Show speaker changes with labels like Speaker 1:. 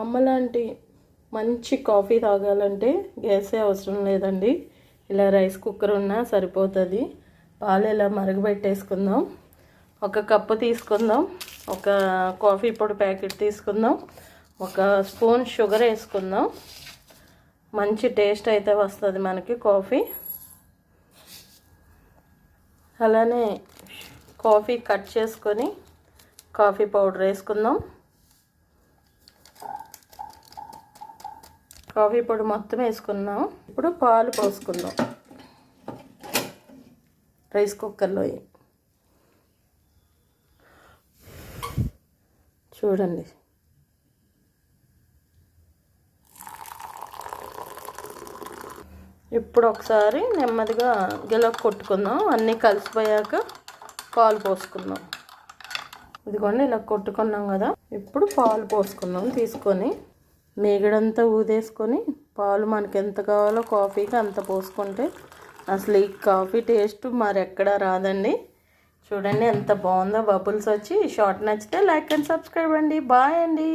Speaker 1: అమ్మలాంటి మంచి కాఫీ తాగాలంటే గ్యాసే అవసరం లేదండి. ఇలా రైస్ కుక్కర్ ఉన్నా సరిపోతుంది. పాలు ఇలా మరగబెట్టేసుకుందాం. ఒక కప్పు తీసుకుందాం. ఒక కాఫీ పొడి ప్యాకెట్ తీసుకుందాం. ఒక స్పూన్ షుగర్ వేసుకుందాం. మంచి టేస్ట్ అయితే వస్తుంది మనకి కాఫీ. అలానే కాఫీ కట్ చేసుకొని కాఫీ పౌడర్ వేసుకుందాం. కాఫీ పొడి మొత్తం వేసుకున్నాం. ఇప్పుడు పాలు పోసుకుందాం రైస్ కుక్కర్లో. చూడండి, ఇప్పుడు ఒకసారి నెమ్మదిగా గిల కొట్టుకుందాం. అన్నీ కలిసిపోయాక పాలు పోసుకుందాం. ఇదిగోండి, ఇలా కొట్టుకున్నాం కదా. ఇప్పుడు పాలు పోసుకుందాం. తీసుకొని మేగడంతా ఊదేసుకొని పాలు మనకి ఎంత కావాలో కాఫీకి అంత పోసుకుంటే అసలు ఈ కాఫీ టేస్ట్ మరెక్కడా రాదండి. చూడండి ఎంత బాగుందో, బబుల్స్ వచ్చి. షార్ట్ నచ్చితే లైక్ అండ్ సబ్స్క్రైబ్ అండి. బాయ్ అండి.